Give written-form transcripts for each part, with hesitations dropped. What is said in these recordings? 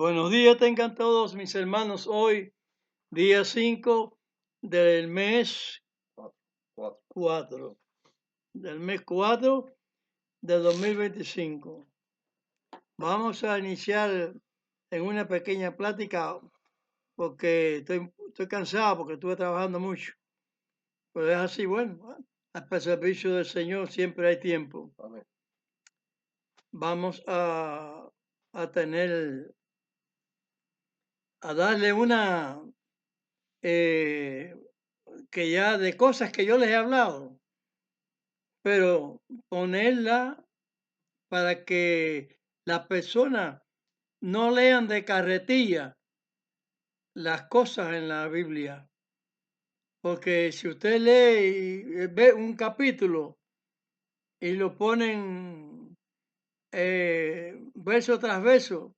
Buenos días tengan todos mis hermanos. Hoy, día 5 del mes 4, del mes 4 de 2025. Vamos a iniciar en una pequeña plática porque estoy cansado porque estuve trabajando mucho. Pero es así, bueno, al servicio del Señor siempre hay tiempo. Amén. Vamos a darle una que ya de cosas que yo les he hablado, pero ponerla para que las personas no lean de carretilla las cosas en la Biblia. Porque si usted lee y ve un capítulo y lo ponen verso tras verso,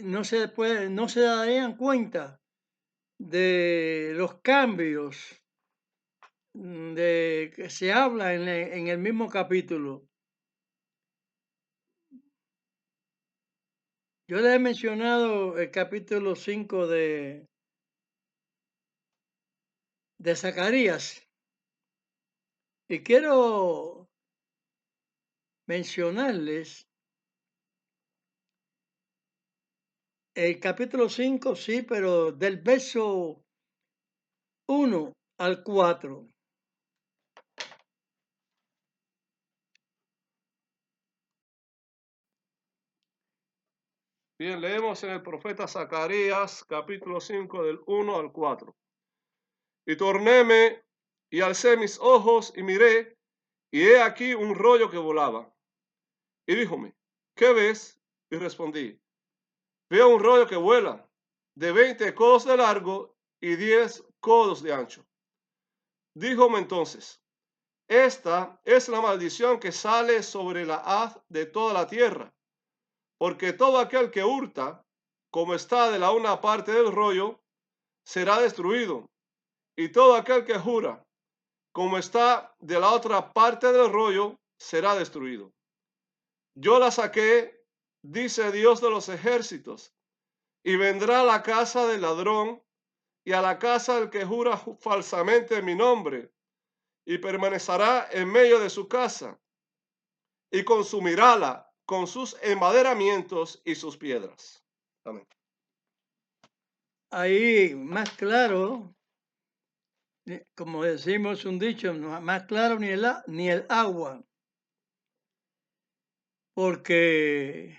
no se darían cuenta de los cambios de que se habla en el mismo capítulo. Yo les he mencionado el capítulo 5 de Zacarías y quiero mencionarles el capítulo 5, sí, pero del verso 1 al 4. Bien, leemos en el profeta Zacarías, capítulo 5, del 1 al 4. Y tornéme y alcé mis ojos y miré, y he aquí un rollo que volaba. Y díjome, ¿qué ves? Y respondí, veo un rollo que vuela, de 20 codos de largo y 10 codos de ancho. Díjome entonces, esta es la maldición que sale sobre la haz de toda la tierra, porque todo aquel que hurta, como está de la una parte del rollo, será destruido, y todo aquel que jura, como está de la otra parte del rollo, será destruido. Yo la saqué, dice Dios de los ejércitos, y vendrá a la casa del ladrón y a la casa del que jura falsamente mi nombre, y permanecerá en medio de su casa, y consumirála con sus enmaderamientos y sus piedras. Amén. Ahí más claro, como decimos un dicho, más claro ni el agua, porque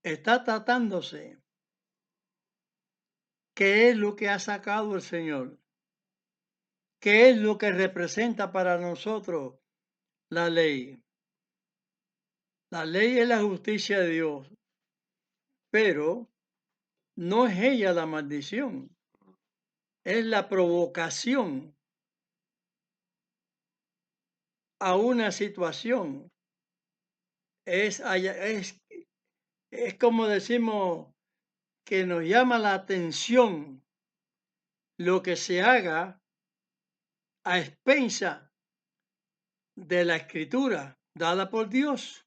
está tratándose qué es lo que ha sacado el Señor, qué es lo que representa para nosotros la ley. La ley es la justicia de Dios, pero no es ella la maldición, es la provocación a una situación. Es como decimos que nos llama la atención lo que se haga a expensa de la escritura dada por Dios.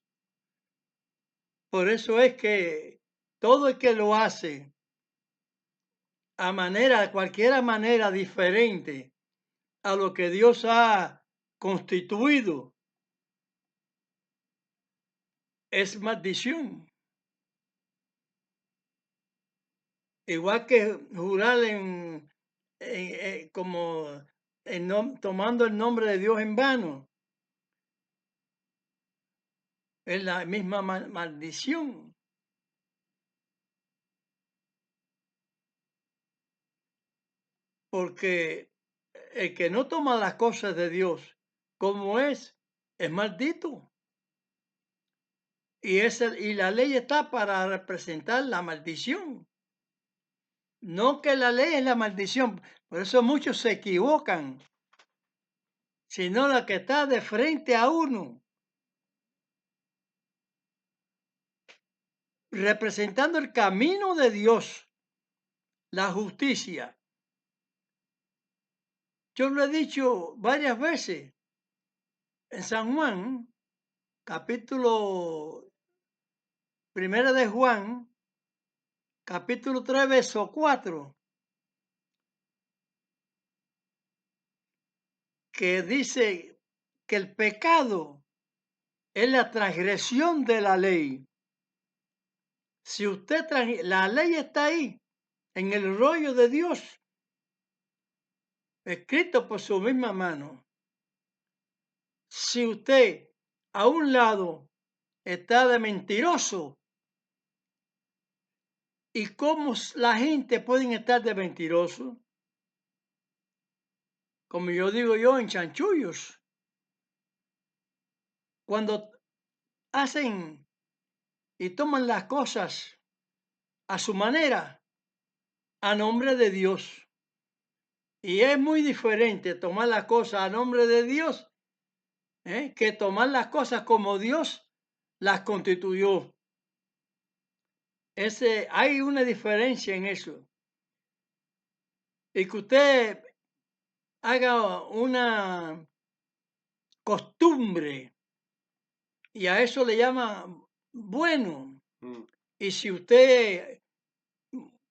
Por eso es que todo el que lo hace cualquier manera diferente a lo que Dios ha constituido, es maldición. Igual que jurar tomando el nombre de Dios en vano, es la misma maldición. Porque el que no toma las cosas de Dios como es maldito. Y la ley está para representar la maldición. No que la ley es la maldición. Por eso muchos se equivocan. Sino la que está de frente a uno, representando el camino de Dios, la justicia. Yo lo he dicho varias veces. En San Juan, capítulo Primera de Juan, capítulo 3, verso 4, que dice que el pecado es la transgresión de la ley. Si usted la ley está ahí, en el rollo de Dios, escrito por su misma mano. Si usted a un lado está de mentiroso, ¿y cómo la gente puede estar de mentiroso? Como yo digo yo, en chanchullos. Cuando hacen y toman las cosas a su manera, a nombre de Dios. Y es muy diferente tomar las cosas a nombre de Dios que tomar las cosas como Dios las constituyó. Hay una diferencia en eso. Y que usted haga una costumbre y a eso le llama bueno. Y si usted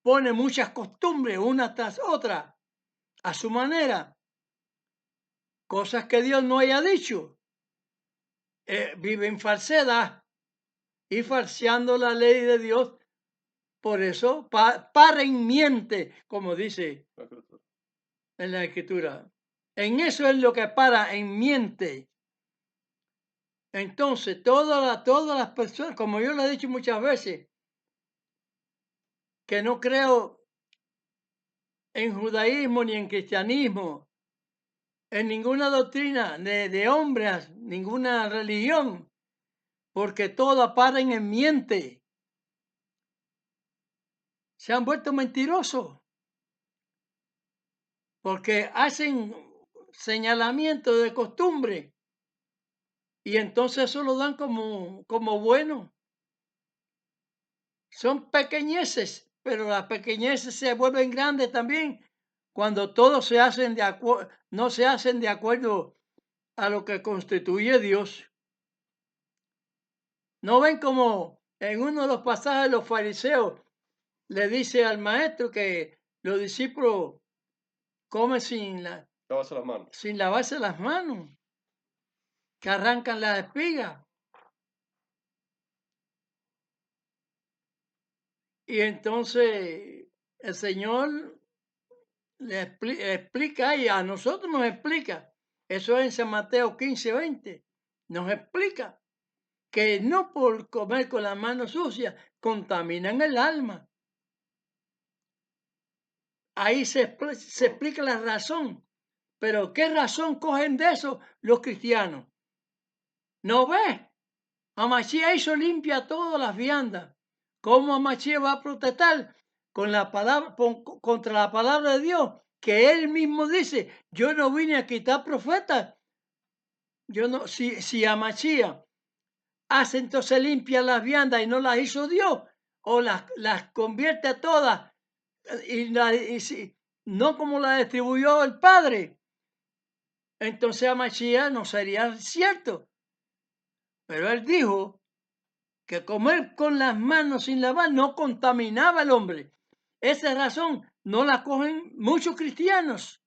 pone muchas costumbres una tras otra a su manera, cosas que Dios no haya dicho, vive en falsedad y falseando la ley de Dios. Por eso, para en miente, como dice en la Escritura. En eso es lo que para en miente. Entonces, todas las personas, como yo lo he dicho muchas veces, que no creo en judaísmo ni en cristianismo, en ninguna doctrina de hombres, ninguna religión, porque todas paran en miente. Se han vuelto mentirosos, porque hacen señalamiento de costumbre y entonces eso lo dan como bueno. Son pequeñeces, pero las pequeñeces se vuelven grandes también cuando todos no se hacen de acuerdo a lo que constituye Dios. ¿No ven como en uno de los pasajes los fariseos le dice al maestro que los discípulos comen sin lavarse las manos, que arrancan las espigas? Y entonces el Señor le explica y a nosotros nos explica. Eso es en San Mateo 15, 20. Nos explica que no por comer con las manos sucias contaminan el alma. Ahí se explica la razón. Pero ¿qué razón cogen de eso los cristianos? ¿No ves? Amachía hizo limpia todas las viandas. ¿Cómo Amachía va a protestar con la palabra, contra la palabra de Dios? Que él mismo dice, yo no vine a quitar profetas. Yo no, si Amachía hace entonces limpia las viandas y no las hizo Dios, o las convierte a todas, no como las distribuyó el Padre, entonces Amachía no sería cierto. Pero él dijo que comer con las manos sin lavar no contaminaba al hombre. Esa razón no la cogen muchos cristianos,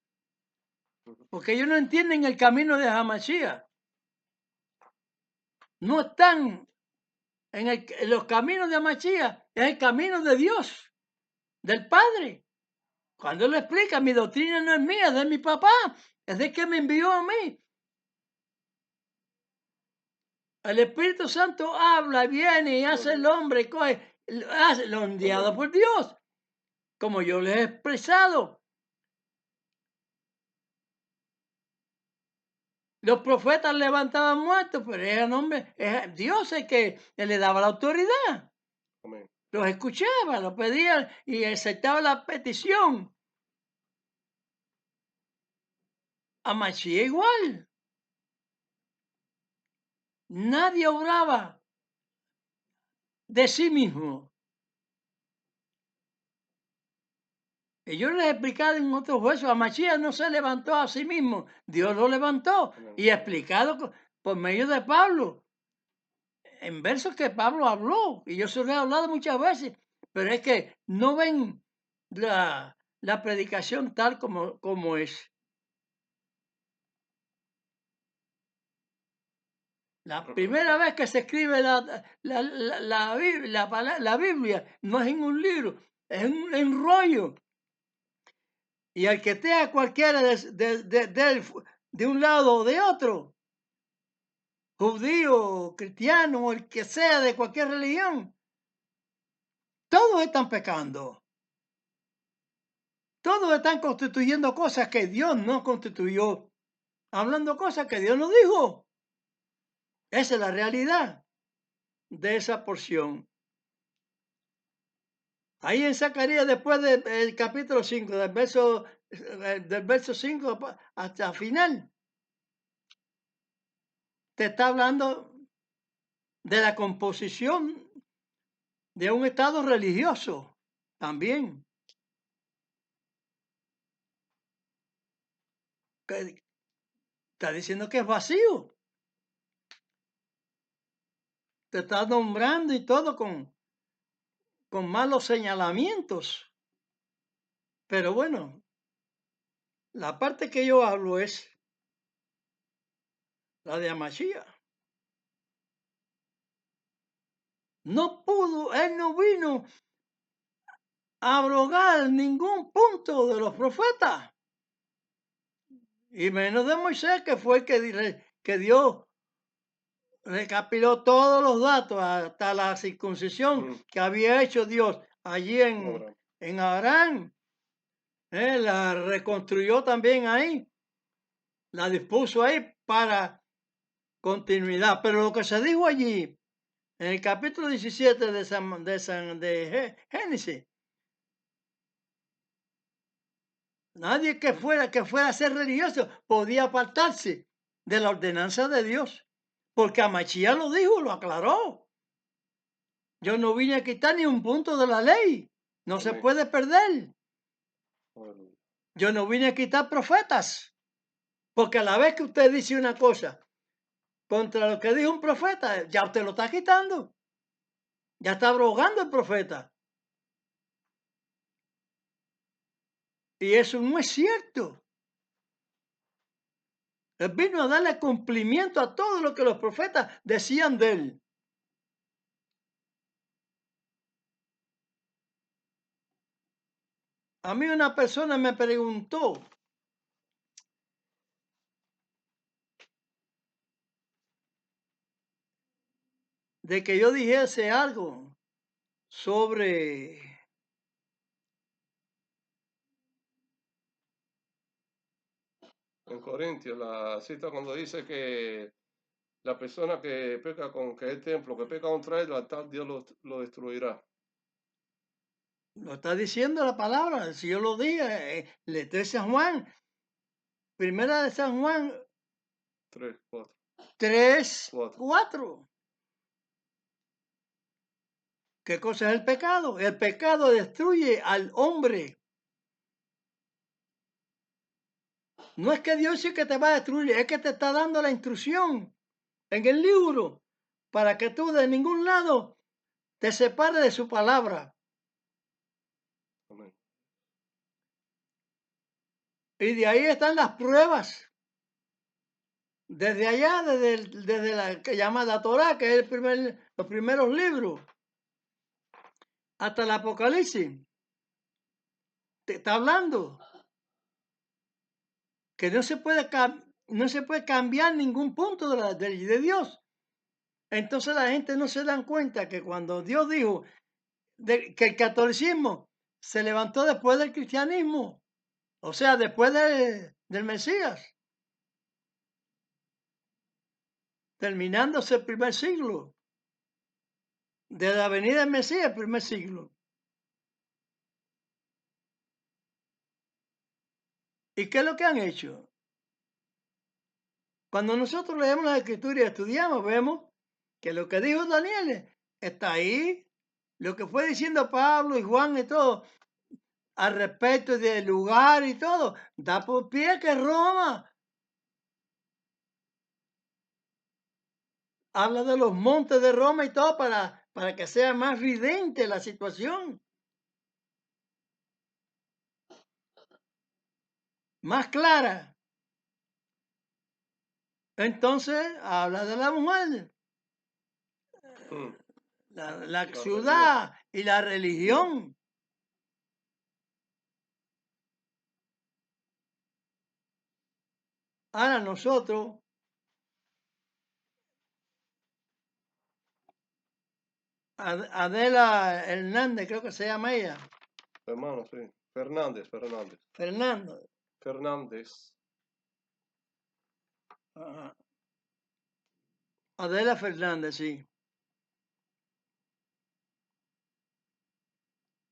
porque ellos no entienden el camino de Hamashia. No están en los caminos de Hamashia, es el camino de Dios, del Padre. Cuando él lo explica, mi doctrina no es mía, es de mi papá, es de que me envió a mí. El Espíritu Santo habla, viene y hace el hombre, hace lo enviado por Dios, como yo les he expresado. Los profetas levantaban muertos, pero era Dios el que le daba la autoridad. Amén. Los escuchaba, los pedía y aceptaba la petición. Amachía igual. Nadie obraba de sí mismo. Y yo les he explicado en otros versos, Amachía no se levantó a sí mismo, Dios lo levantó. Y explicado por medio de Pablo. en versos que Pablo habló, y yo se lo he hablado muchas veces, pero es que no ven la predicación tal como es. La primera vez que se escribe la Biblia no es en un libro, es en rollo. Y al que sea cualquiera de un lado o de otro, judío, cristiano, o el que sea de cualquier religión, todos están pecando. Todos están constituyendo cosas que Dios no constituyó, hablando cosas que Dios no dijo. Esa es la realidad de esa porción. Ahí en Zacarías, después del capítulo 5, del verso 5 hasta el final, te está hablando de la composición de un estado religioso también. Que está diciendo que es vacío. Te está nombrando y todo con malos señalamientos. Pero bueno, la parte que yo hablo es la de Amashia. No pudo, él no vino a abrogar ningún punto de los profetas. Y menos de Moisés, que fue el que Dios recapituló todos los datos hasta la circuncisión que había hecho Dios allí en Abraham. La reconstruyó también ahí, la dispuso ahí para continuidad. Pero lo que se dijo allí, en el capítulo 17 de Génesis, nadie que fuera a ser religioso podía apartarse de la ordenanza de Dios, porque Amachía lo dijo, lo aclaró. Yo no vine a quitar ni un punto de la ley, no se puede perder. Yo no vine a quitar profetas, porque a la vez que usted dice una cosa contra lo que dijo un profeta, ya usted lo está quitando. Ya está abrogando el profeta. Y eso no es cierto. Él vino a darle cumplimiento a todo lo que los profetas decían de él. A mí una persona me preguntó de que yo dijese algo sobre en Corintios, la cita cuando dice que la persona que peca que es el templo, que peca contra el altar, Dios lo destruirá. lo está diciendo la palabra. Si yo lo dije, de San Juan, primera de San Juan 3, 4. ¿Qué cosa es el pecado? El pecado destruye al hombre. No es que Dios sí que te va a destruir, es que te está dando la instrucción en el libro para que tú de ningún lado te separes de su palabra. Amén. Y de ahí están las pruebas. Desde allá, desde la que llamada Torá, que es los primeros libros, hasta el Apocalipsis, te está hablando que no se puede cambiar ningún punto de Dios. Entonces la gente no se dan cuenta que cuando Dios dijo que el catolicismo se levantó después del cristianismo, o sea, después del Mesías, terminándose el primer siglo, de la venida del Mesías, el primer siglo. ¿Y qué es lo que han hecho? Cuando nosotros leemos la Escritura y estudiamos, vemos que lo que dijo Daniel está ahí, lo que fue diciendo Pablo y Juan y todo, al respecto del lugar y todo, da por pie que Roma habla de los montes de Roma y todo para que sea más evidente la situación. Más clara. Entonces habla de la mujer, la ciudad y la religión. Ahora nosotros, Adela Hernández, creo que se llama ella. Hermano, sí. Fernández. Fernando. Fernández. Adela Fernández, sí.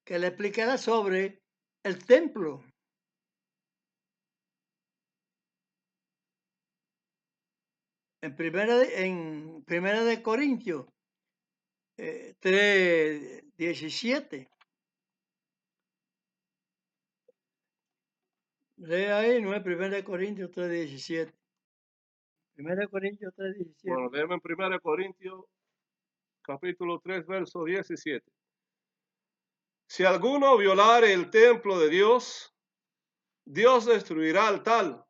Que le explicará sobre el templo. En primera de Corintios 3:17. Lee ahí, no es 1 Corintios 3:17. 1 Corintios 3:17. Bueno, leemos en 1 Corintios capítulo 3, verso 17. Si alguno violare el templo de Dios, Dios destruirá al tal,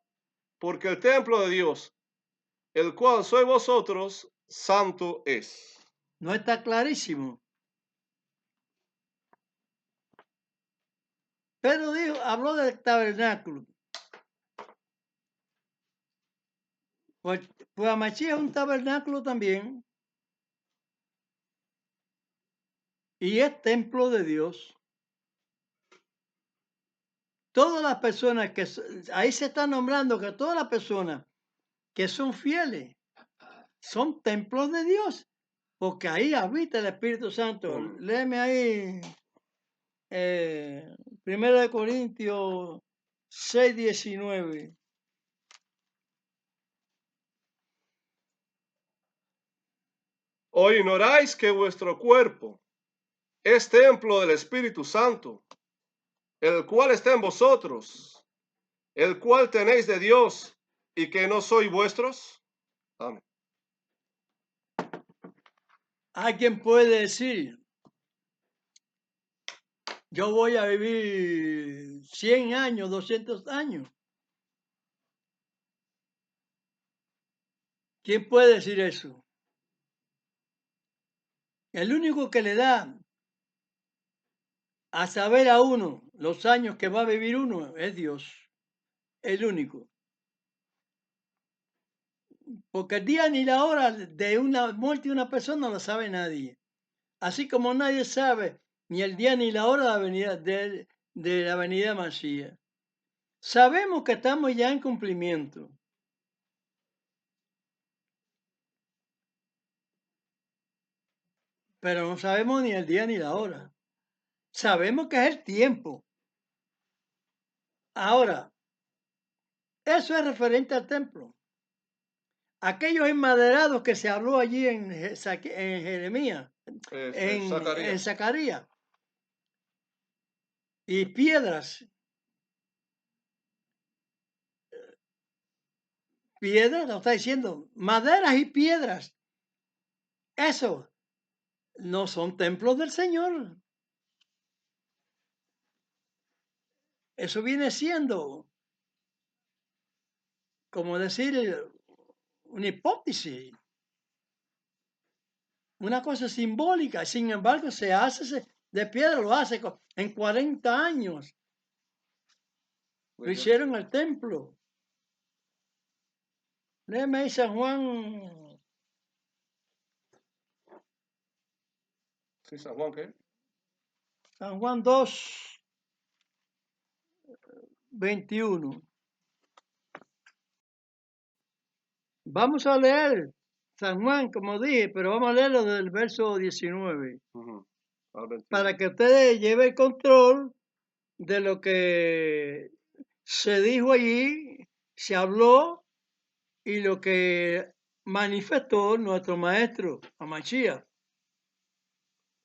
porque el templo de Dios, el cual sois vosotros, santo es. ¿No está clarísimo? Pero dijo, habló del tabernáculo. Pues Amachí es un tabernáculo también. Y es templo de Dios. Todas las personas que, ahí se está nombrando que todas las personas que son fieles son templos de Dios. Porque ahí habita el Espíritu Santo. Léeme ahí 1 Corintios 6:19. ¿O ignoráis que vuestro cuerpo es templo del Espíritu Santo, el cual está en vosotros, el cual tenéis de Dios, y que no sois vuestros? Amén. Alguien puede decir, yo voy a vivir 100 años, 200 años. ¿Quién puede decir eso? El único que le da a saber a uno los años que va a vivir uno es Dios. El único. Porque el día ni la hora de una muerte de una persona no lo sabe nadie. Así como nadie sabe ni el día ni la hora de la venida Masía. Sabemos que estamos ya en cumplimiento. Pero no sabemos ni el día ni la hora. Sabemos que es el tiempo. Ahora, eso es referente al templo. Aquellos enmaderados que se habló allí en Jeremías, en Zacarías, y piedras, lo está diciendo, maderas y piedras, eso no son templos del Señor. Eso viene siendo, como decir, una hipótesis, una cosa simbólica. Sin embargo, se hace de piedra, lo hace en 40 años. Lo hicieron el templo. Léeme ahí San Juan. Sí, San Juan, ¿qué? San Juan 2:21. Vamos a leer San Juan, como dije, pero vamos a leerlo del verso 19. Para que ustedes lleven el control de lo que se dijo allí, se habló y lo que manifestó nuestro maestro, Amachía.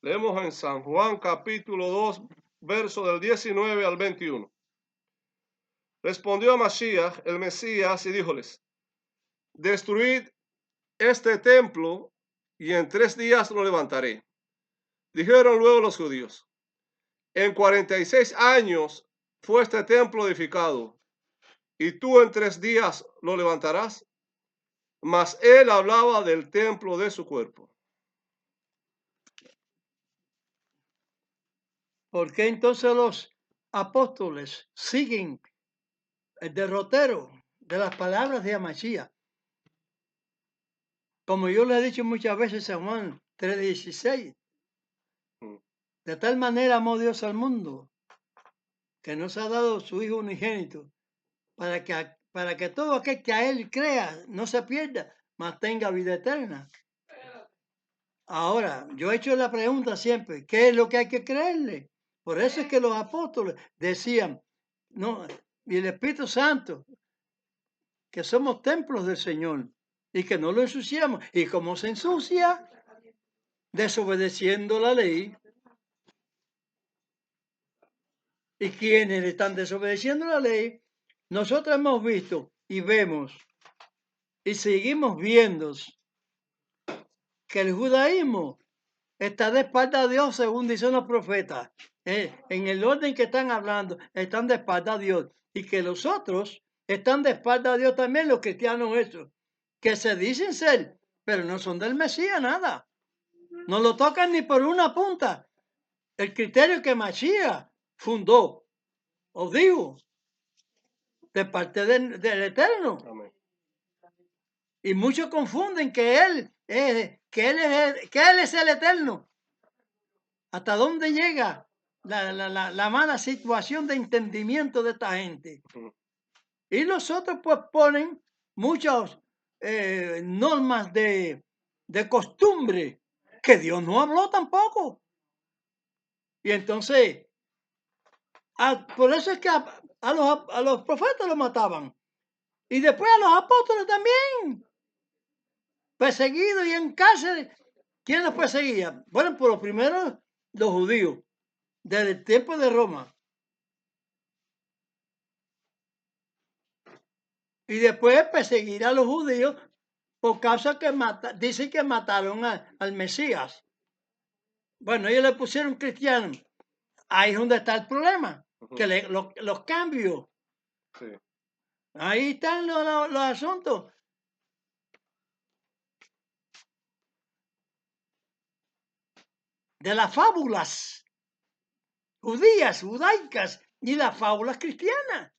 Leemos en San Juan capítulo 2, verso del 19 al 21. Respondió Mashiach, el Mesías, y díjoles: destruid este templo, y en 3 días lo levantaré. Dijeron luego los judíos: en 46 años fue este templo edificado, y tú en 3 días lo levantarás. Mas él hablaba del templo de su cuerpo. ¿Por qué entonces los apóstoles siguen el derrotero de las palabras de Amachía? Como yo le he dicho muchas veces en Juan 3:16, de tal manera amó Dios al mundo, que nos ha dado su Hijo unigénito, para que todo aquel que a Él crea no se pierda, mas tenga vida eterna. Ahora, yo he hecho la pregunta siempre, ¿qué es lo que hay que creerle? Por eso es que los apóstoles decían, no, y el Espíritu Santo, que somos templos del Señor y que no lo ensuciamos. ¿Y cómo se ensucia? Desobedeciendo la ley. ¿Y quienes están desobedeciendo la ley? Nosotros hemos visto y vemos y seguimos viendo que el judaísmo está de espalda a Dios, según dicen los profetas. En el orden que están hablando, están de espalda a Dios. Y que los otros están de espalda a Dios también, los cristianos esos, que se dicen ser, pero no son del Mesías nada. No lo tocan ni por una punta. El criterio que Masías fundó, os digo, de parte del Eterno. Amén. Y muchos confunden que él es el Eterno. ¿Hasta dónde llega la mala situación de entendimiento de esta gente? Y los otros pues ponen muchas normas de costumbre que Dios no habló tampoco. Y entonces, por eso es que a los profetas los mataban. Y después a los apóstoles también. Perseguidos y en cárcel. ¿Quién los perseguía? Bueno, por lo primero, los judíos, desde el tiempo de Roma. Y después perseguir a los judíos por causa que dicen que mataron al Mesías. Bueno, ellos le pusieron cristiano. Ahí es donde está el problema, que los cambios. Sí. Ahí están los asuntos. De las fábulas judías, judaicas y las fábulas cristianas.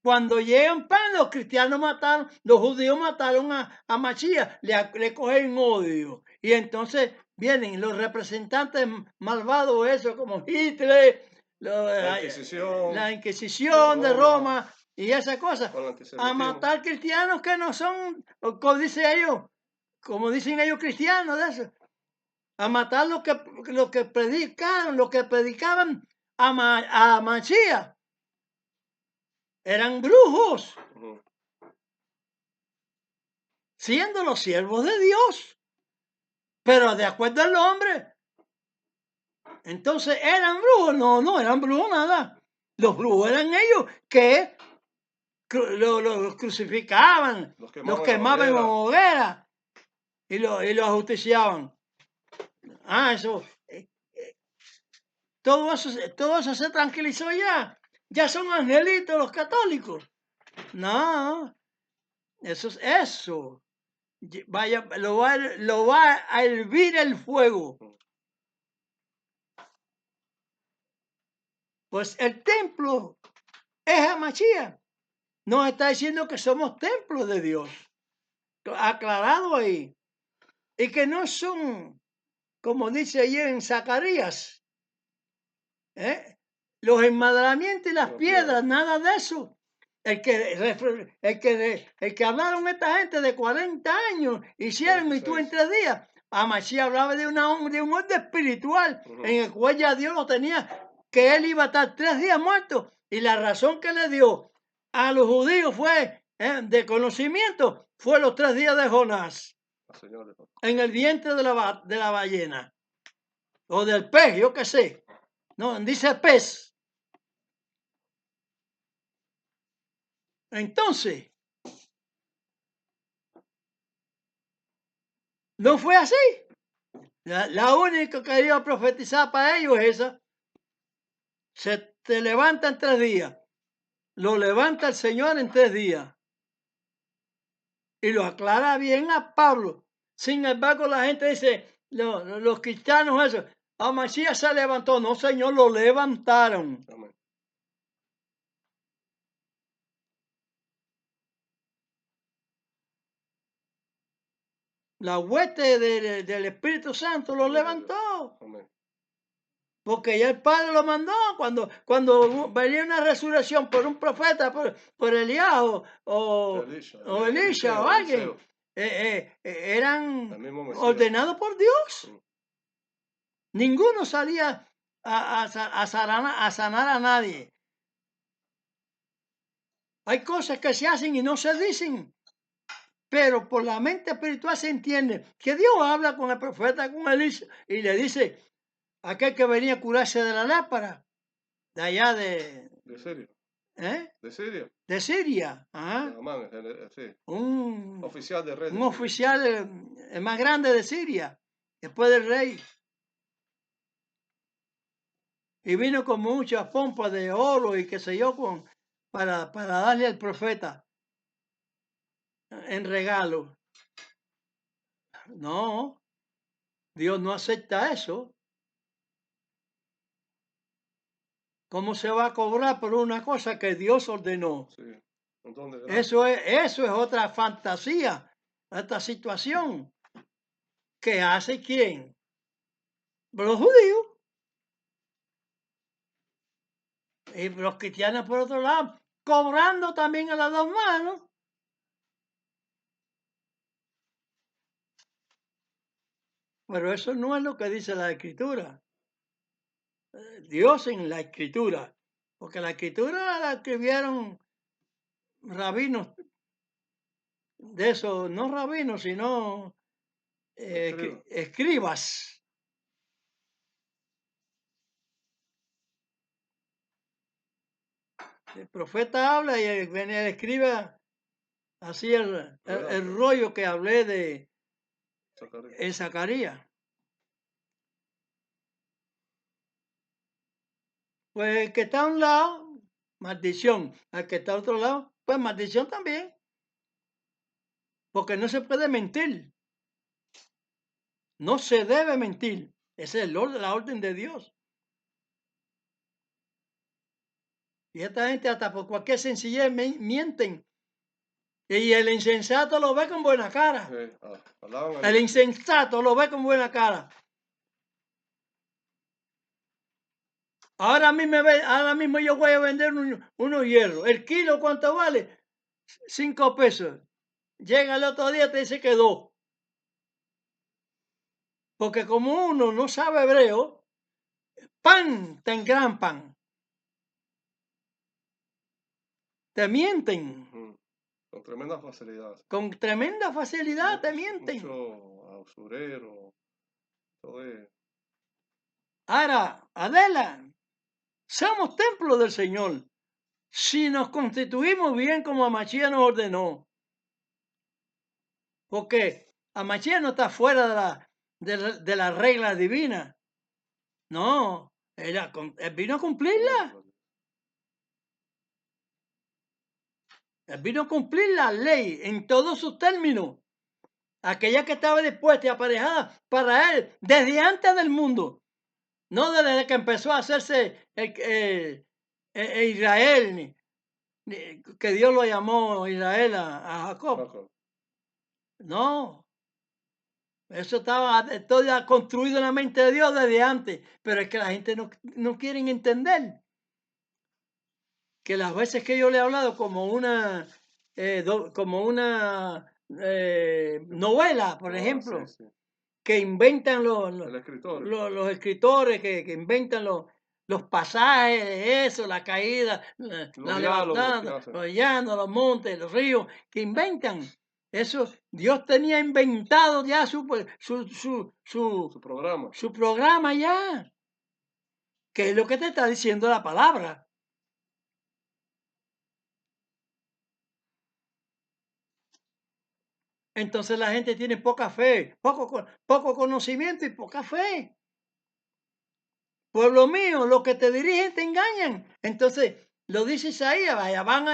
Cuando llegan los cristianos mataron, los judíos mataron a Masías, le cogen odio. Y entonces vienen los representantes malvados, esos como Hitler, la Inquisición de Roma y esas cosas, a matar cristianos que no son, como dicen ellos cristianos, de eso. A matar los que predicaban a Masías. Eran brujos, siendo los siervos de Dios, pero de acuerdo al hombre. Entonces, ¿eran brujos? No eran brujos nada. Los brujos eran ellos que los crucificaban, los quemaban en hoguera y los ajusticiaban. Todo eso se tranquilizó ya. Ya son angelitos los católicos. No, eso es eso. Vaya, lo va a hervir el fuego. Pues el templo es Hamashías. Nos está diciendo que somos templos de Dios. Aclarado ahí. Y que no son, como dice allí en Zacarías, los enmadramientos y las piedras, nada de eso. El que hablaron esta gente de 40 años, hicieron y tú en 3 días. Amachías hablaba de un orden espiritual en el cual ya Dios lo tenía, que él iba a estar 3 días muerto. Y la razón que le dio a los judíos fue de conocimiento, fue los 3 días de Jonás en el vientre de la ballena o del pez, yo qué sé. No, dice pez. Entonces, No fue así. La única que iba a profetizar para ellos es esa. Se te levanta en 3 días. Lo levanta el Señor en 3 días. Y lo aclara bien a Pablo. Sin embargo, la gente dice, los cristianos eso, a Masías se levantó. No, Señor, lo levantaron. Amén. La hueste del Espíritu Santo lo levantó. Amén. Porque ya el Padre lo mandó cuando venía una resurrección por un profeta, por Elías o Elisha o alguien, eran El mismo Mesías. ordenados por Dios. Sí. Ninguno salía a sanar a nadie. Hay cosas que se hacen y no se dicen, pero por la mente espiritual se entiende que Dios habla con el profeta, con Elisha, y le dice, aquel que venía a curarse de la lepra, de allá De Siria. De Siria. De Siria. Ajá. Amán, sí. Un Oficial de rey. Un oficial el más grande de Siria, después del rey. Y vino con muchas pompas de oro y qué sé yo, para darle al profeta en regalo. No, Dios no acepta eso. ¿Cómo se va a cobrar por una cosa que Dios ordenó? Sí. Entonces, eso es otra fantasía, esta situación. ¿Qué hace quién? Los judíos. Y los cristianos por otro lado, cobrando también a las dos manos. Pero eso no es lo que dice la Escritura. Dios en la Escritura. Porque la Escritura la escribieron rabinos de eso, no rabinos, sino escribas. El profeta habla y el escriba así el rollo que hablé de Zacarías. Pues el que está a un lado, maldición. Al que está a otro lado, pues maldición también. Porque no se puede mentir. No se debe mentir. Esa es la orden de Dios. Y esta gente hasta por cualquier sencillez mienten. Y el insensato lo ve con buena cara. El insensato lo ve con buena cara. Ahora mismo yo voy a vender unos hierros. ¿El kilo cuánto vale? 5 pesos. Llega el otro día y te dice que 2. Porque como uno no sabe hebreo, pan te engrampan. Te mienten. Con tremenda facilidad. Con tremenda facilidad te mienten. Mucho usurero. Todo es. Ahora, Adela, somos templo del Señor. Si nos constituimos bien como Amachía nos ordenó. Porque Amachía no está fuera de la regla divina. No, él vino a cumplirla. Él vino a cumplir la ley en todos sus términos. Aquella que estaba dispuesta y aparejada para él desde antes del mundo. No desde que empezó a hacerse Israel, que Dios lo llamó Israel a Jacob. No. Eso estaba todo construido en la mente de Dios desde antes. Pero es que la gente no quiere entender que las veces que yo le he hablado como una novela, por ejemplo, sí. Que inventan los escritores, que inventan los pasajes de eso, la caída, la levantada, los llanos, los montes, los ríos, que inventan. Eso, Dios tenía inventado ya su programa. Su programa ya. Que es lo que te está diciendo la palabra. Entonces la gente tiene poca fe, poco conocimiento y poca fe. Pueblo mío, los que te dirigen te engañan. Entonces, lo dice Isaías, vaya, van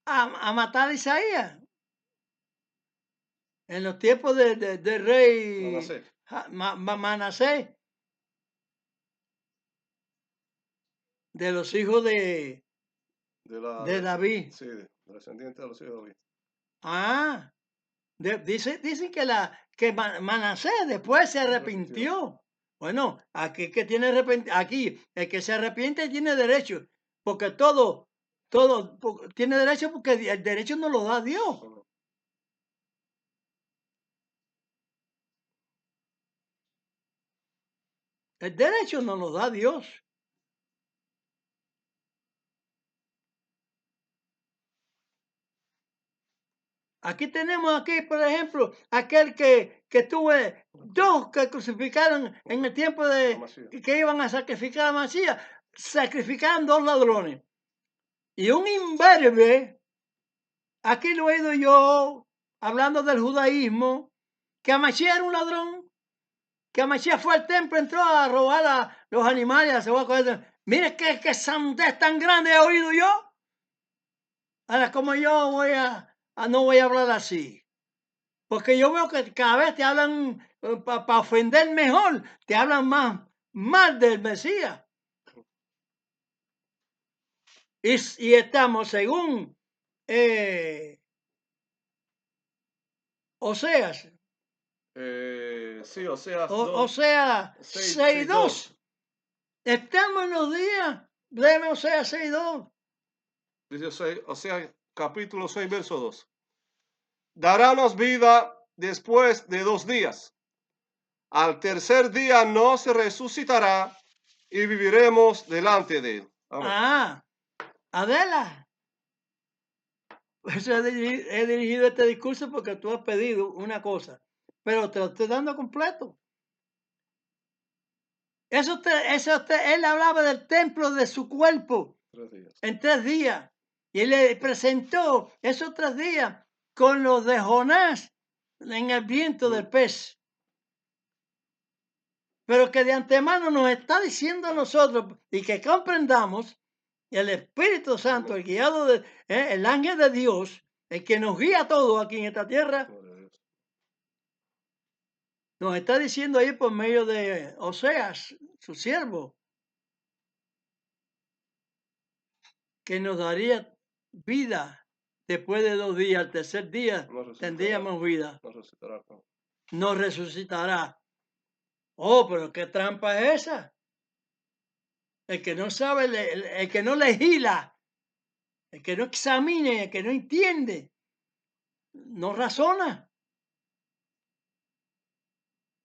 a matar a Isaías. En los tiempos de rey Manasés. Manasés, de los hijos de David. Sí, descendiente de los hijos de David. Ah, dicen que Manasés después se arrepintió. Bueno, aquí que tiene aquí el que se arrepiente tiene derecho, porque todo tiene derecho porque el derecho no lo da Dios. El derecho no lo da Dios. Aquí tenemos aquí, por ejemplo, aquel que tuve dos que crucificaron en el tiempo de que iban a sacrificar a Masías, sacrificaban dos ladrones. Y un imberbe, aquí lo he oído yo, hablando del judaísmo, que Masías era un ladrón, que Masías fue al templo, entró a robar a los animales, se va a coger. Mire qué sandez tan grande he oído yo. Ahora, como yo no voy a hablar así. Porque yo veo que cada vez te hablan, para ofender mejor, te hablan más mal del Mesías. Y estamos según Oseas. Sí, Oseas Oseas 6:2. Estamos en los días. Léeme Oseas 6:2. Dice Oseas capítulo 6, verso 2. Darános vida después de 2 días. Al tercer día no se resucitará y viviremos delante de él. Amén. Ah, Adela. He dirigido este discurso porque tú has pedido una cosa, pero te lo estoy dando completo. Él hablaba del templo de su cuerpo 3 días. en 3 días. Y él le presentó esos 3 días con los de Jonás en el viento del pez. Pero que de antemano nos está diciendo a nosotros y que comprendamos el Espíritu Santo, el guiado el ángel de Dios, el que nos guía todo aquí en esta tierra, nos está diciendo ahí por medio de Oseas, su siervo, que nos daría vida después de 2 días. Al tercer día tendríamos vida. Nos resucitará. Oh, pero qué trampa es esa. El que no sabe, el que no legisla, el que no examine, el que no entiende, no razona.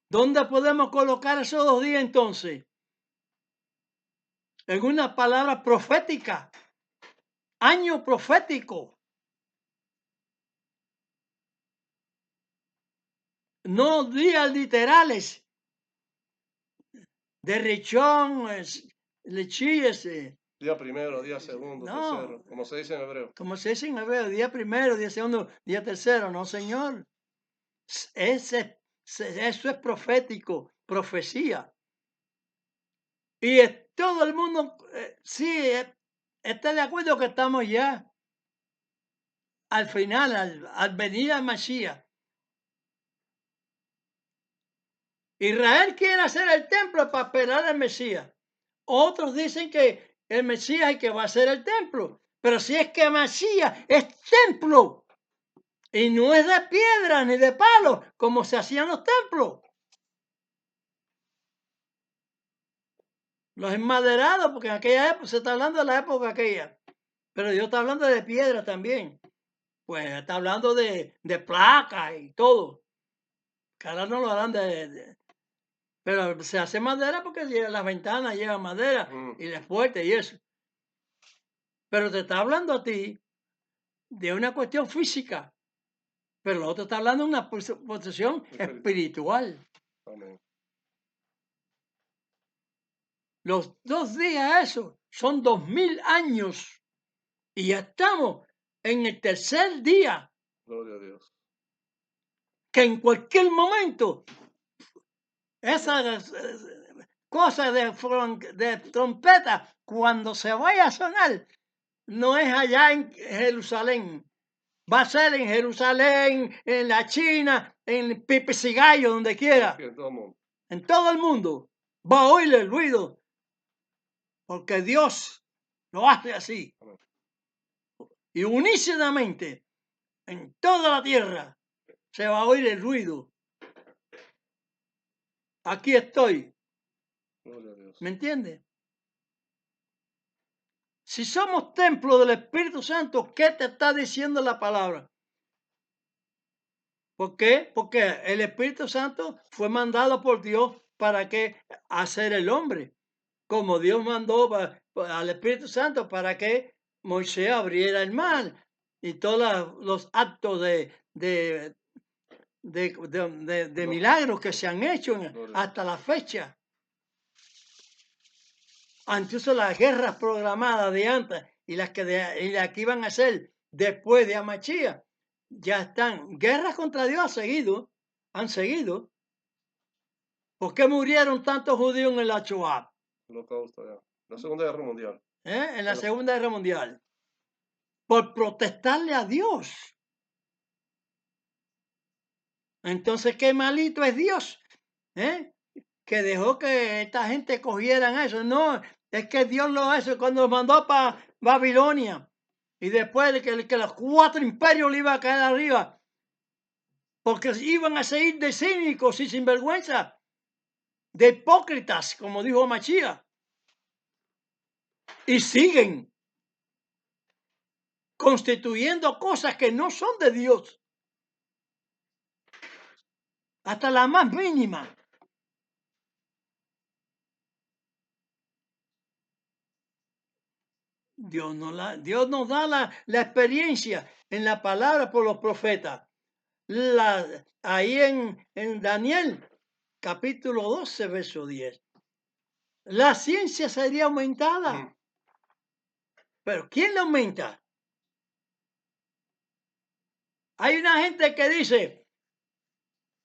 ¿Dónde podemos colocar esos 2 días entonces? En una palabra profética. Año profético. No días literales de Richón, Lechíes. Día primero, día segundo, tercero, como se dice en hebreo. Como se dice en hebreo, día primero, día segundo, día tercero. No, señor. Eso es profético, profecía. Y todo el mundo, sí, está de acuerdo que estamos ya al final, al venir al Mashiach. Israel quiere hacer el templo para esperar al Mesías. Otros dicen que el Mesías es el que va a hacer el templo. Pero si es que el Mesías es templo y no es de piedra ni de palo como se hacían los templos. Los enmaderados, porque en aquella época se está hablando de la época aquella. Pero Dios está hablando de piedra también. Pues está hablando de placa y todo. Que ahora no lo harán pero se hace madera porque las ventanas llevan madera y las puertas y eso. Pero te está hablando a ti de una cuestión física. Pero lo otro está hablando de una posesión espiritual. Amén. Los 2 días eso son 2000 años. Y ya estamos en el tercer día. Gloria a Dios. que en cualquier momento esas cosas de trompeta, cuando se vaya a sonar, no es allá en Jerusalén. Va a ser en Jerusalén, en la China, en Pipicigallo, donde quiera. Aquí en todo el mundo. En todo el mundo va a oír el ruido. Porque Dios lo hace así. Amén. Y unísonamente, en toda la tierra, se va a oír el ruido. Aquí estoy. Gloria a Dios. ¿Me entiende? Si somos templo del Espíritu Santo, ¿qué te está diciendo la palabra? ¿Por qué? Porque el Espíritu Santo fue mandado por Dios para que hacer el hombre. Como Dios mandó al Espíritu Santo para que Moisés abriera el mar y todos los actos de milagros que se han hecho hasta la fecha. Incluso las guerras programadas de antes y las que iban a hacer después de Amachía, ya están. Guerras contra Dios han seguido. ¿Por qué murieron tantos judíos en el Shoah? Holocausto ya. La Segunda Guerra Mundial. En la Segunda Guerra Mundial. Por protestarle a Dios. Entonces, qué malito es Dios, que dejó que esta gente cogieran eso. No, es que Dios lo hizo cuando lo mandó para Babilonia. Y después de que los 4 imperios le iban a caer arriba. Porque iban a seguir de cínicos y sinvergüenza. De hipócritas, como dijo Machía. Y siguen constituyendo cosas que no son de Dios. Hasta la más mínima. Dios nos da la experiencia en la palabra por los profetas. Ahí en Daniel, capítulo 12, verso 10. La ciencia sería aumentada. Pero ¿quién la aumenta? Hay una gente que dice,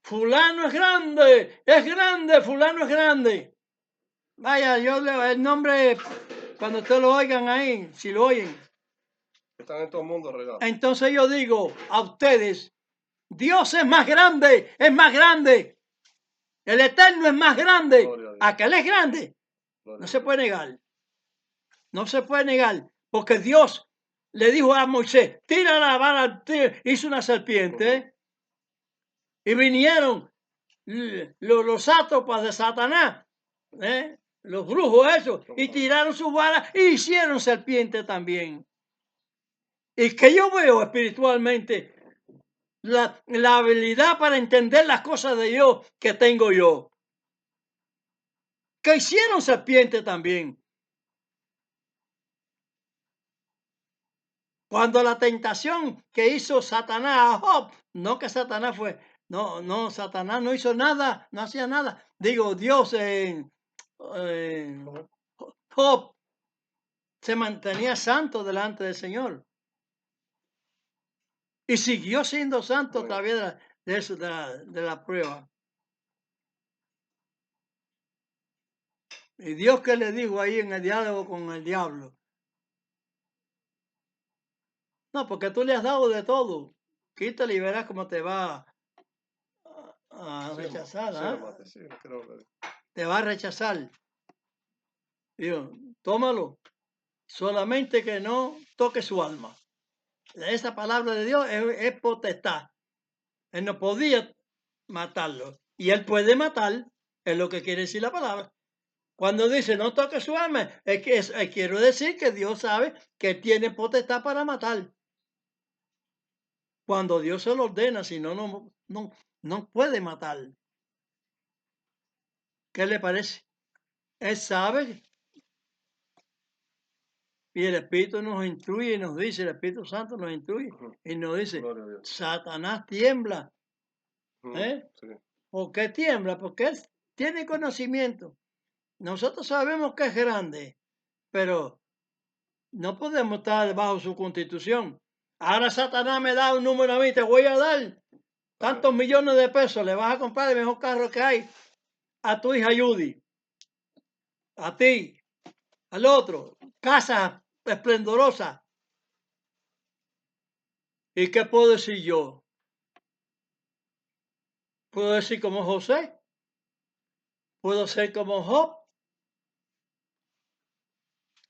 fulano es grande, fulano es grande. Vaya, yo leo el nombre, cuando ustedes lo oigan ahí, si lo oyen. Están en todo el mundo regados. Entonces yo digo a ustedes, Dios es más grande, es más grande. El Eterno es más grande. Aquel es grande. No se puede negar. No se puede negar. Porque Dios le dijo a Moisés, tira la vara, hizo una serpiente. Y vinieron los sátrapas de Satanás, los brujos esos, y tiraron sus varas y hicieron serpiente también. Y que yo veo espiritualmente la habilidad para entender las cosas de Dios que tengo yo. Que hicieron serpiente también. Cuando la tentación que hizo Satanás a Job, no que Satanás fue, no, Satanás no hizo nada, no hacía nada. Digo, Dios Job se mantenía santo delante del Señor. Y siguió siendo santo a través de la prueba. Y Dios que le dijo ahí en el diálogo con el diablo. No, porque tú le has dado de todo. Quítale y verás cómo te va a rechazar. Sí, creo que... Te va a rechazar. Digo, tómalo. Solamente que no toque su alma. Esa palabra de Dios es potestad. Él no podía matarlo. Y él puede matar, es lo que quiere decir la palabra. Cuando dice no toque su alma, quiero decir que Dios sabe que tiene potestad para matar. Cuando Dios se lo ordena, si no puede matar. ¿Qué le parece? Él sabe. Y el Espíritu nos instruye y nos dice, el Espíritu Santo nos instruye y nos dice, Satanás tiembla. Sí. ¿Por qué tiembla? Porque él tiene conocimiento. Nosotros sabemos que es grande, pero no podemos estar bajo su constitución. Ahora Satanás me da un número a mí, te voy a dar Tantos millones de pesos le vas a comprar el mejor carro que hay a tu hija Judy, a ti, al otro, casa esplendorosa. ¿Y qué puedo decir yo? Puedo decir como José, puedo ser como Job,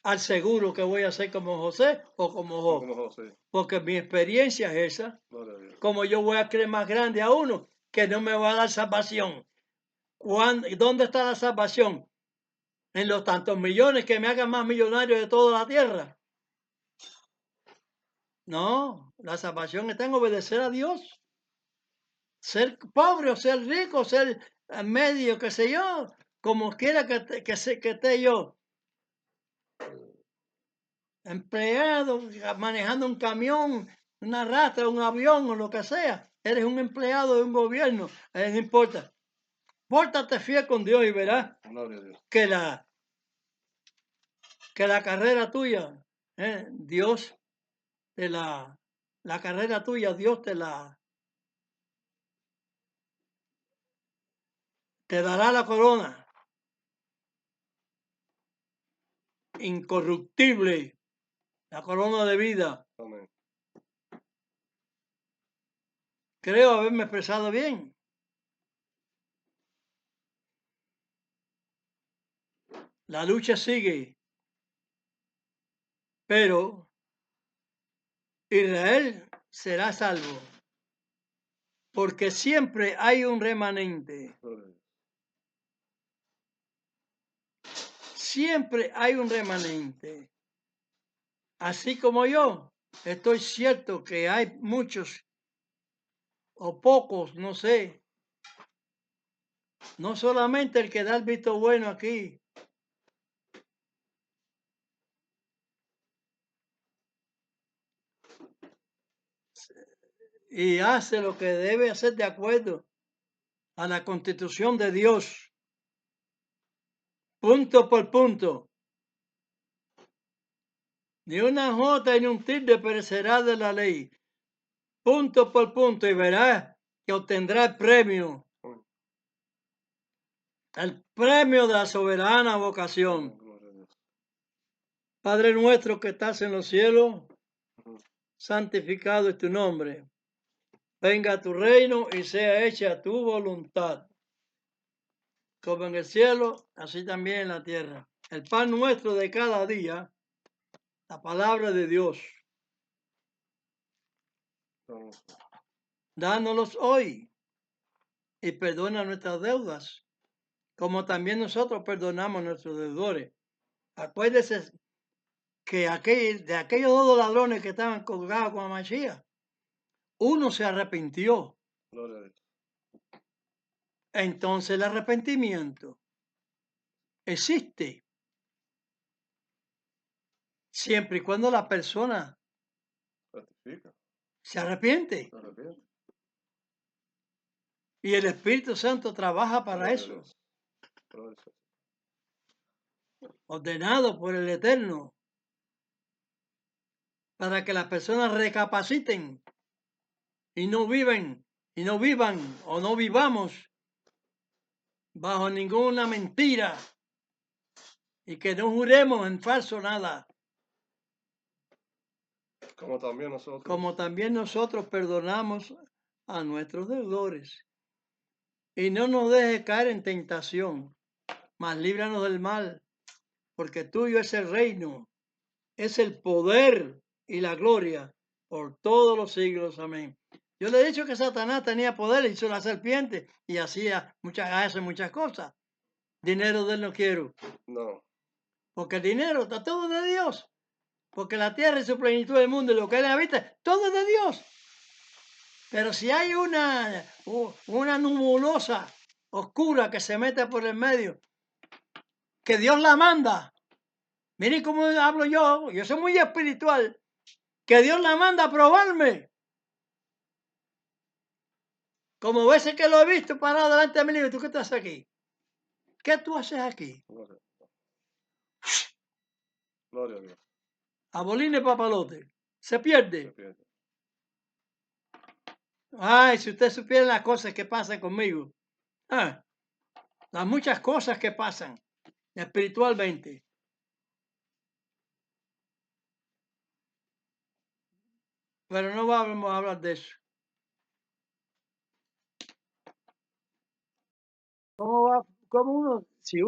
al seguro que voy a ser como José o como Job, Como José. porque mi experiencia es esa. Gloria a Dios. Como yo voy a creer más grande a uno que no me va a dar salvación. ¿Dónde está la salvación? En los tantos millones que me hagan más millonario de toda la tierra. No, la salvación está en obedecer a Dios. Ser pobre o ser rico, ser medio, qué sé yo, como quiera que esté yo. Empleado, manejando un camión, una rastra, un avión o lo que sea. Eres un empleado de un gobierno, no importa. Pórtate fiel con Dios y verás Gloria a Dios. que la carrera tuya, Dios la carrera tuya, Dios te dará la corona incorruptible, la corona de vida. Amén. Creo haberme expresado bien. La lucha sigue, pero Israel será salvo, porque siempre hay un remanente. Gloria a Dios. Siempre hay un remanente. Así como yo, estoy cierto que hay muchos o pocos, no sé. No solamente el que da el visto bueno aquí. Y hace lo que debe hacer de acuerdo a la Constitución de Dios. Punto por punto. Ni una jota ni un tilde perecerá de la ley. Punto por punto. Y verás que obtendrá el premio. El premio de la soberana vocación. Gloria a Dios. Padre nuestro que estás en los cielos, Ujú. santificado es tu nombre. Venga tu reino y sea hecha tu voluntad, como en el cielo, así también en la tierra. El pan nuestro de cada día, la palabra de Dios, Vamos. dánoslos hoy y perdona nuestras deudas, como también nosotros perdonamos a nuestros deudores. Acuérdese que de aquellos dos ladrones que estaban colgados con Mashiach, uno se arrepintió. Gloria a Dios. Entonces el arrepentimiento existe siempre y cuando la persona Ratifica. se arrepiente. Se arrepiente. Y el Espíritu Santo trabaja para Gloria a eso, Dios. Gloria a Dios. ordenado por el Eterno, para que las personas recapaciten y no vivan o no vivamos bajo ninguna mentira y que no juremos en falso nada, Como también nosotros. como también nosotros perdonamos a nuestros deudores. Y no nos dejes caer en tentación, mas líbranos del mal, porque tuyo es el reino, es el poder y la gloria por todos los siglos. Amén. Yo le he dicho que Satanás tenía poder, hizo la serpiente y hace muchas cosas. Dinero de él no quiero, No. porque el dinero está todo de Dios. Porque la tierra y su plenitud del mundo y lo que él habita, todo es de Dios. Pero si hay una numulosa oscura que se mete por el medio, que Dios la manda. Miren cómo hablo yo soy muy espiritual, que Dios la manda a probarme. Como veces que lo he visto parado delante de mí, digo, ¿tú qué estás aquí? ¿Qué tú haces aquí? Gloria a Dios. A bolines papalote. Se Se pierde. pierde. Ay, si usted supiera las cosas que pasan conmigo. Ah, las muchas cosas que pasan espiritualmente. Pero no vamos a hablar de eso. ¿Cómo va? ¿Cómo uno, si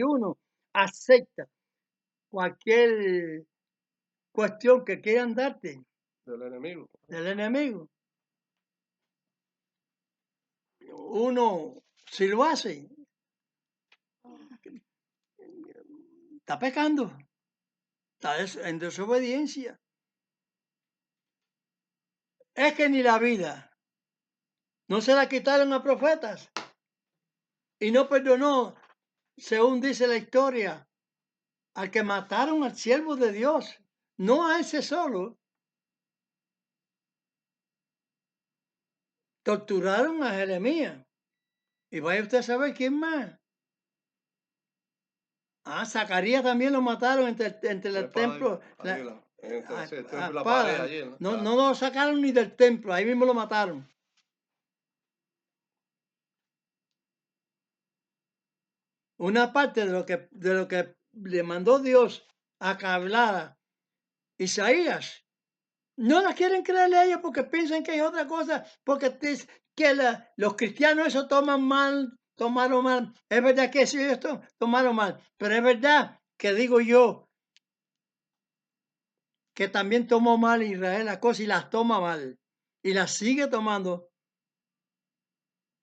uno acepta cualquier cuestión que quieran darte Del enemigo. del enemigo, uno, si lo hace, está pecando, está en desobediencia. Es que ni la vida no se la quitaron a profetas y no perdonó, según dice la historia, al que mataron al siervo de Dios, no a ese solo. Torturaron a Jeremías. Y vaya usted a saber quién más. Ah, Zacarías también lo mataron entre el templo. La pared allí, ¿no? No, no lo sacaron ni del templo, ahí mismo lo mataron. Una parte de lo que le mandó Dios a que hablara Isaías, no la quieren creerle a ellos porque piensan que hay otra cosa, porque los cristianos eso tomaron mal. Es verdad que sí, esto tomaron mal, pero es verdad que digo yo que también tomó mal Israel las cosas y las toma mal y las sigue tomando.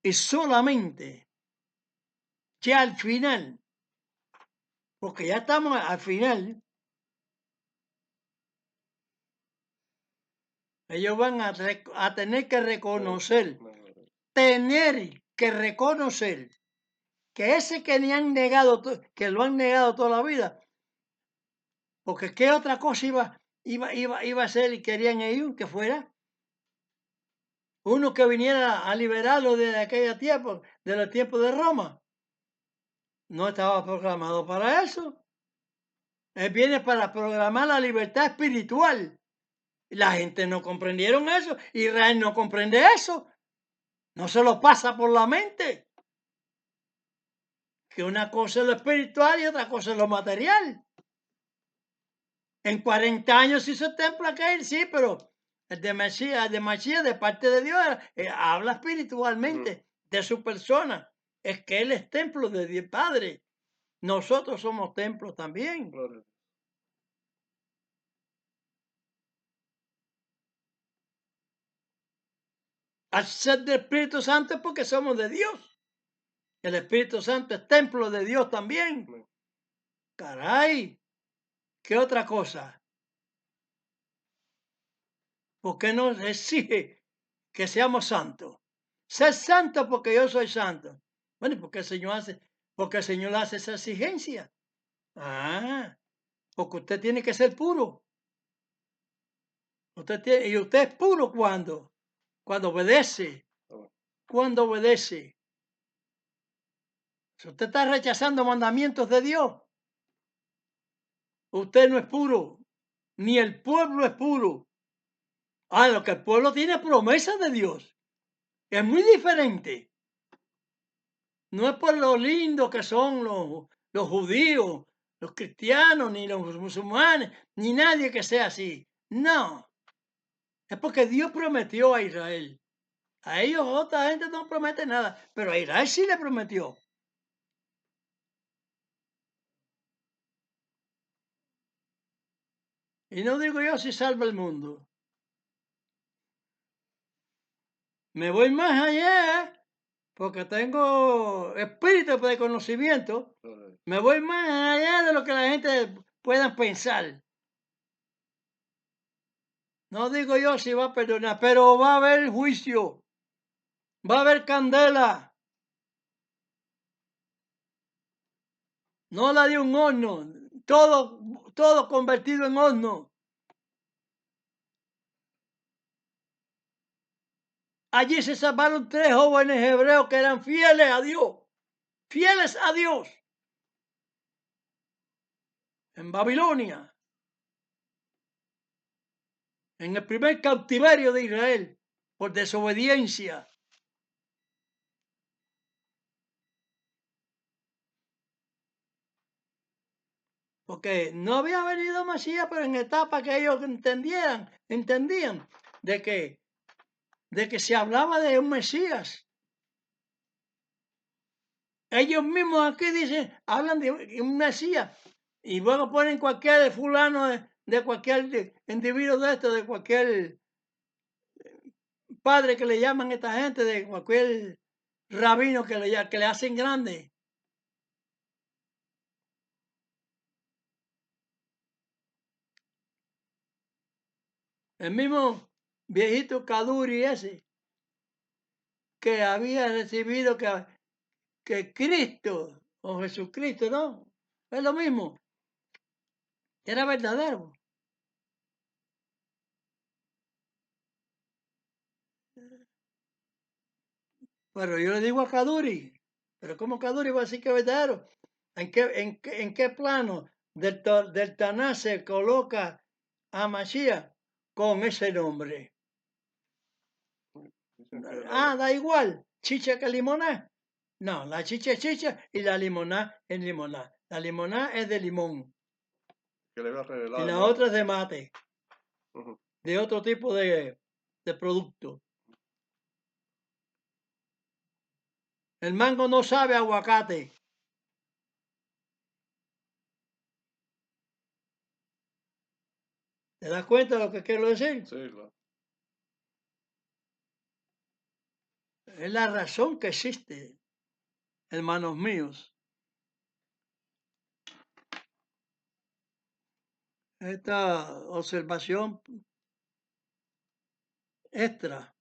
Y solamente ya al final, porque ya estamos al final, ellos van a tener que reconocer que ese que le han negado, que lo han negado toda la vida, porque qué otra cosa iba a ser y querían ellos que fuera uno que viniera a liberarlo de aquella tiempo, de los tiempos de Roma. No estaba programado para eso. Él viene para programar la libertad espiritual. La gente no comprendieron eso. Israel no comprende eso. No se lo pasa por la mente. Que una cosa es lo espiritual y otra cosa es lo material. En 40 años hizo el templo aquel, sí, pero el de Mesías, de parte de Dios, habla espiritualmente de su persona. Es que Él es templo de Dios Padre. Nosotros somos templos también. Gloria. Al ser del Espíritu Santo es porque somos de Dios. El Espíritu Santo es templo de Dios también. Caray, ¿qué otra cosa? ¿Por qué nos exige que seamos santos? Ser santo porque yo soy santo. Bueno, porque el Señor hace esa exigencia. Ah, porque usted tiene que ser puro. Y usted es puro cuando obedece. Cuando obedece. Si usted está rechazando mandamientos de Dios, usted no es puro, ni el pueblo es puro. Ah, lo que el pueblo tiene promesas de Dios. Es muy diferente. No es por lo lindo que son los judíos, los cristianos, ni los musulmanes, ni nadie que sea así. No. Es porque Dios prometió a Israel. A ellos otra gente no promete nada, pero a Israel sí le prometió. Y no digo yo si salva el mundo. Me voy más allá porque tengo espíritu de conocimiento. Me voy más allá de lo que la gente pueda pensar. No digo yo si va a perdonar, pero va a haber juicio. Va a haber candela. No la de un horno. Todo convertido en horno. Allí se salvaron 3 jóvenes hebreos que eran fieles a Dios. Fieles a Dios. En Babilonia. En el primer cautiverio de Israel. por desobediencia. Porque no había venido Mesías, pero en etapa que ellos entendían de que se hablaba de un Mesías. Ellos mismos aquí dicen, hablan de un Mesías, y luego ponen cualquier fulano de cualquier individuo de esto, de cualquier padre que le llaman a esta gente, de cualquier rabino que le hacen grande. El mismo viejito Kaduri ese, que había recibido que Cristo o Jesucristo, ¿no? Es lo mismo. Era verdadero. Pero yo le digo a Kaduri, pero ¿cómo Kaduri va a decir que es verdadero? ¿En qué plano del Tanás se coloca a Mashiach con ese nombre? Da igual, chicha que limoná. No, la chicha es chicha y la limoná es limoná. La limoná es de limón Que le había y revelado la el otra mango. es de mate, Ujú. de otro tipo de producto. El mango no sabe a aguacate. ¿Te das cuenta de lo que quiero decir? Sí, claro. Es la razón que existe, hermanos míos. Esta observación extra.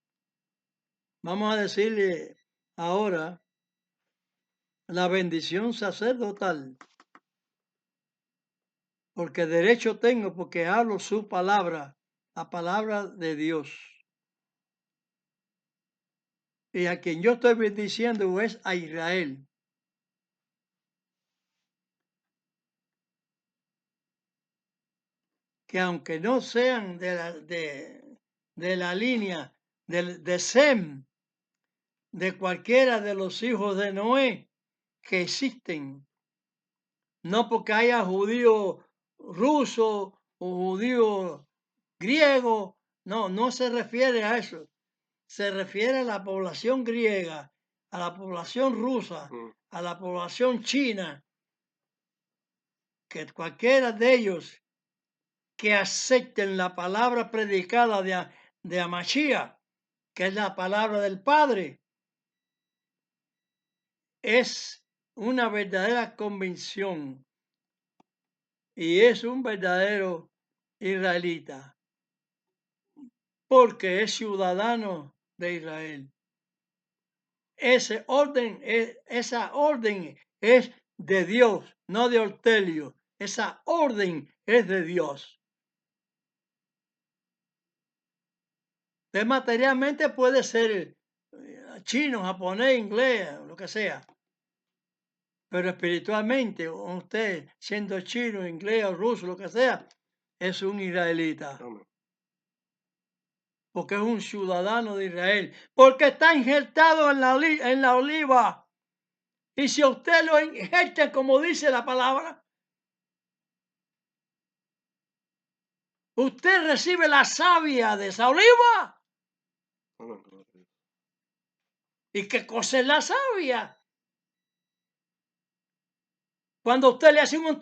Vamos a decirle ahora la bendición sacerdotal. Porque derecho tengo, porque hablo su palabra, la palabra de Dios. Y a quien yo estoy bendiciendo es a Israel. Que aunque no sean de la línea de Sem, de cualquiera de los hijos de Noé que existen, no porque haya judío ruso o judío griego, no se refiere a eso. Se refiere a la población griega, a la población rusa, a la población china, que cualquiera de ellos que acepten la palabra predicada de Amashia, que es la palabra del Padre, es una verdadera convicción y es un verdadero israelita, porque es ciudadano de Israel. Esa orden es de Dios, no de Ortelio. Esa orden es de Dios. Materialmente puede ser chino, japonés, inglés, lo que sea. Pero espiritualmente, usted siendo chino, inglés o ruso, lo que sea, es un israelita. Amén. Porque es un ciudadano de Israel. Porque está injertado en la oliva. Y si usted lo injerta como dice la palabra, usted recibe la savia de esa oliva. Amén. ¿Y qué cosa es la savia? Cuando usted le hace un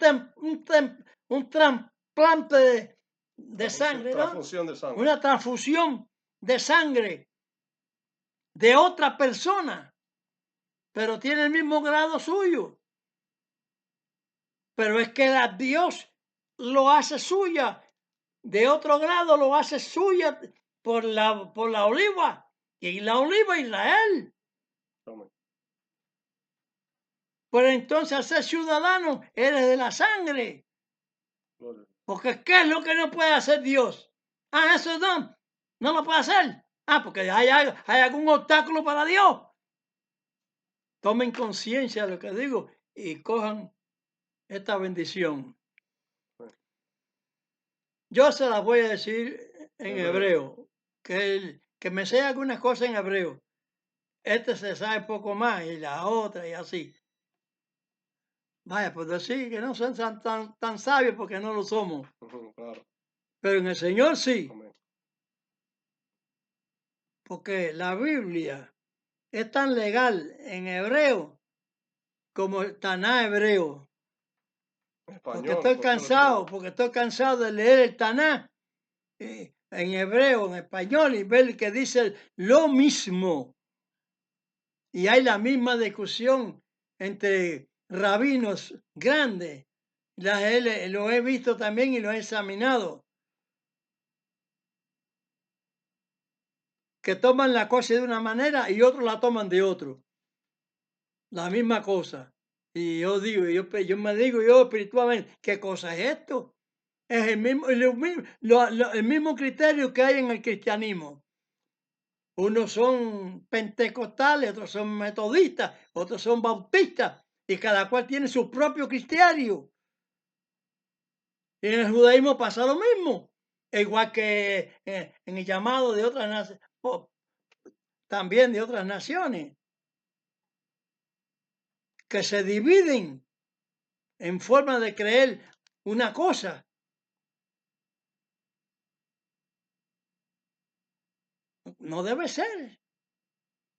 trasplante de sangre, ¿no? Transfusión de sangre. Una transfusión de sangre de otra persona, pero tiene el mismo grado suyo. Pero es que Dios lo hace suya, de otro grado lo hace suya por la oliva, y la oliva Israel. Amén. Pero entonces al ser ciudadano eres de la sangre. Gloria. Porque ¿qué es lo que no puede hacer Dios? Eso no lo puede hacer. Porque hay algún obstáculo para Dios. Tomen conciencia de lo que digo y cojan esta bendición. Yo se las voy a decir en hebreo, que es que me sé algunas cosas en hebreo. Este se sabe poco más y la otra y así. Vaya, pues decir que no son tan sabios porque no lo somos. Claro. Pero en el Señor sí, Amén. porque la Biblia es tan legal en hebreo como el Taná hebreo. Porque Español, en cualquier otro idioma. estoy cansado de leer el Taná en hebreo, en español, y ver que dice lo mismo. Y hay la misma discusión entre rabinos grandes. Lo he visto también y lo he examinado. Que toman la cosa de una manera y otros la toman de otro. La misma cosa. Y yo digo, yo me digo yo espiritualmente, ¿qué cosa es esto? Es el mismo criterio que hay en el cristianismo. Unos son pentecostales, otros son metodistas, otros son bautistas, y cada cual tiene su propio criterio. Y en el judaísmo pasa lo mismo, igual que en el llamado de otras naciones, también de otras naciones, que se dividen en forma de creer una cosa. No debe ser,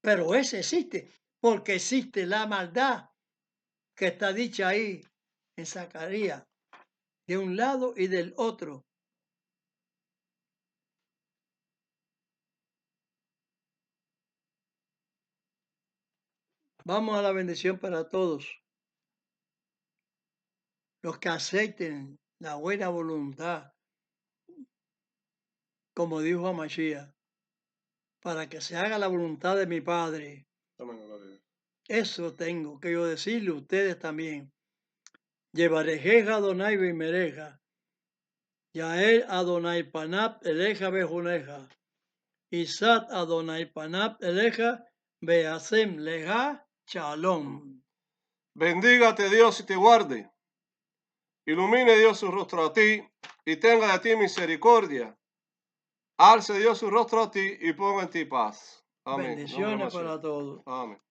pero ese existe, porque existe la maldad que está dicha ahí en Zacarías, de un lado y del otro. Vamos a la bendición para todos. Los que acepten la buena voluntad, como dijo Amashia, para que se haga la voluntad de mi Padre. Amén, gloria. Eso tengo que yo decirle a ustedes también. Llevarejeja Adonai Bimereja, Yael Adonai Panap Eleja Bejuneja, Isat Adonai Panap Eleja Beasem Leja Shalom. Bendígate Dios y te guarde. Ilumine Dios su rostro a ti y tenga de ti misericordia. Alce Dios su rostro a ti y ponga en ti paz. Amén. En nombre de Bendiciones Mashiach. para todos. Amén.